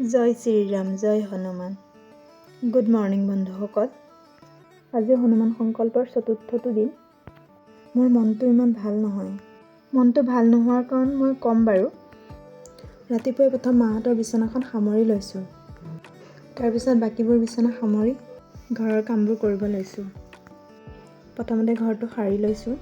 জয় শ্ৰীৰাম, জয় Hanuman. Good morning বন্ধুসকল। আজি হনুমান সংকল্পৰ ৪ৰ্থটো দিন। মোৰ মনটো ইমান ভাল নহয়। মনটো ভাল নোহোৱাৰ কাৰণ মই ক'ম বাৰু। ৰাতিপুৱাই প্ৰথম মাহঁতৰ বিচনাখন সামৰি লৈছোঁ। তাৰপিছত বাকীবোৰ বিচনা সামৰি ঘৰৰ কামবোৰ কৰিব লৈছোঁ। প্ৰথমতে ঘৰটো সাৰি লৈছোঁ।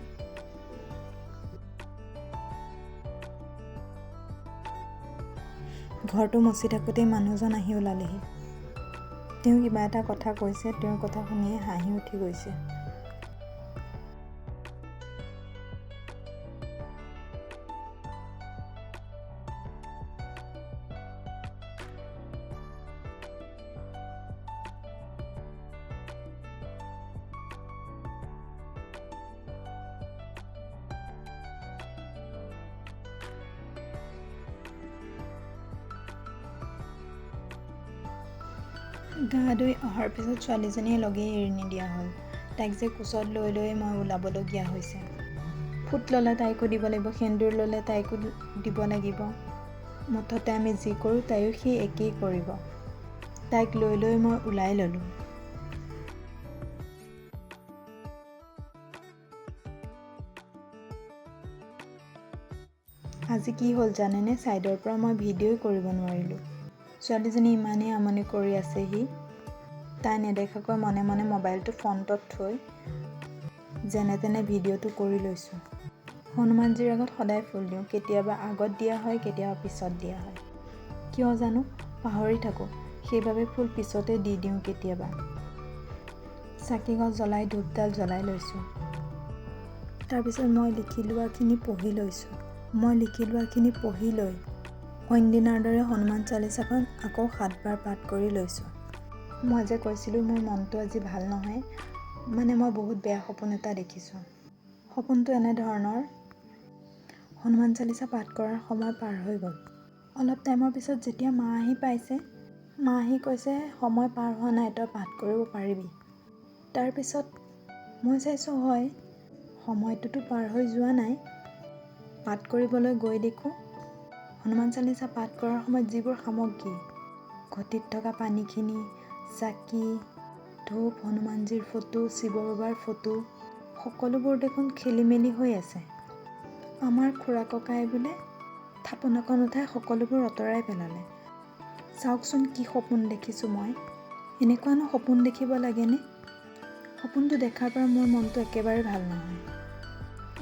ঘৰটো মচি থাকোঁতেই মানুহজন আহি ওলালেহি। তেওঁ কিবা এটা কথা কৈছে, তেওঁৰ কথা শুনিয়ে হাঁহি উঠি গৈছে। গা ধুই অহাৰ পিছত ছোৱালীজনীয়ে লগেই এৰি নিদিয়া হ'ল। তাইক যে কোচত লৈ লৈ মই ওলাবলগীয়া হৈছে। ফুট ল'লে তাইকো দিব লাগিব, সেন্দুৰ ল'লে তাইকো দিব লাগিব। মুঠতে আমি যি কৰোঁ তাইও সেই একেই কৰিব। তাইক লৈ লৈ মই ওলাই ল'লোঁ। আজি কি হ'ল জানেনে? ছাইডৰ পৰা মই ভিডিঅ'ই কৰিব নোৱাৰিলোঁ। ছোৱালীজনী ইমানেই আমনি কৰি আছেহি। তাই নেদেখাকৈ মনে মনে মোবাইলটো ফ্ৰণ্টত থৈ যেনে তেনে ভিডিঅ'টো কৰি লৈছোঁ। হনুমানজীৰ আগত সদায় ফুল দিওঁ। কেতিয়াবা আগত দিয়া হয়, কেতিয়াবা পিছত দিয়া হয়। কিয় জানো পাহৰি থাকোঁ। সেইবাবে ফুল পিছতে দি দিওঁ কেতিয়াবা। চাকিগছ জ্বলাই ধূপডাল জ্বলাই লৈছোঁ। তাৰপিছত মই লিখি লোৱাখিনি পঢ়ি লৈছোঁ। মই লিখি লোৱাখিনি পঢ়ি লৈ অইন দিনাৰ দৰে হনুমান চালিচাখন আকৌ ৭ বাৰ পাঠ কৰি লৈছোঁ। মই যে কৈছিলোঁ মোৰ মনটো আজি ভাল নহয়, মানে মই বহুত বেয়া সপোন এটা দেখিছোঁ। সপোনটো এনেধৰণৰ, হনুমান চালিচা পাঠ কৰাৰ সময় পাৰ হৈ গ'ল। অলপ টাইমৰ পিছত যেতিয়া মা আহি পাইছে, মা আহি কৈছে সময় পাৰ হোৱা নাই, তই পাঠ কৰিব পাৰিবি। তাৰপিছত মই চাইছোঁ হয়, সময়টোতো পাৰ হৈ যোৱা নাই। পাঠ কৰিবলৈ গৈ দেখোঁ হনুমান চালিচা পাঠ কৰাৰ সময়ত যিবোৰ সামগ্ৰী, ঘটিত থকা পানীখিনি, চাকি, ধূপ, হনুমানজীৰ ফটো, শিৱ বাবাৰ ফটো, সকলোবোৰ দেখোন খেলি মেলি হৈ আছে। আমাৰ খুৰা ককাই বোলে থাপনাখন উঠাই সকলোবোৰ আঁতৰাই পেলালে। চাওকচোন কি সপোন দেখিছোঁ মই। এনেকুৱানো সপোন দেখিব লাগেনে? সপোনটো দেখাৰ পৰা মোৰ মনটো একেবাৰে ভাল নহয়।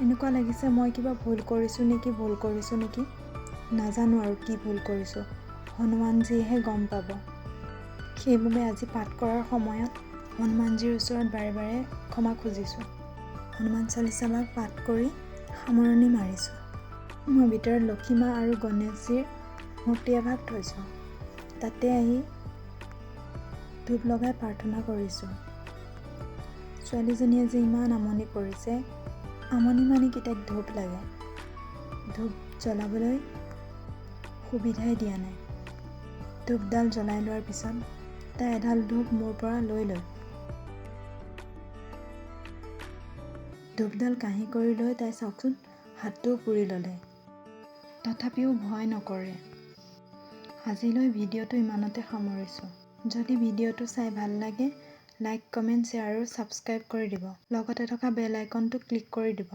এনেকুৱা লাগিছে মই কিবা ভুল কৰিছোঁ নেকি। নাজানো আৰু কি ভুল কৰিছোঁ। হনুমানজীয়েহে গম পাব। সেইবাবে আজি পাঠ কৰাৰ সময়ত হনুমানজীৰ ওচৰত বাৰে বাৰে ক্ষমা খুজিছোঁ। হনুমান চালিচাভাগ পাঠ কৰি সামৰণি মাৰিছোঁ। মই ভিতৰত লক্ষ্মী মা আৰু গণেশজীৰ মূৰ্তি এভাগ থৈছোঁ। তাতে আহি ধূপ লগাই প্ৰাৰ্থনা কৰিছোঁ। ছোৱালীজনীয়ে যে ইমান আমনি কৰিছে, আমনি মানে কি তাইক ধূপ লাগে। ধূপ জ্বলাবলৈ সুবিধাই দিয়া নাই। ধূপডাল জ্বলাই লোৱাৰ পিছত তাই এডাল ধূপ মোৰ পৰা লৈ লয়। ধূপডাল কাঢ়ি কৰি লৈ তাই চাওকচোন হাতটোও পুৰি ল'লে। তথাপিও ভয় নকৰে। আজিলৈ ভিডিঅ'টো ইমানতে সামৰিছোঁ। যদি ভিডিঅ'টো চাই ভাল লাগে, লাইক, কমেণ্ট, শ্বেয়াৰ আৰু ছাবস্ক্ৰাইব কৰি দিব। লগতে থকা বেল আইকনটো ক্লিক কৰি দিব।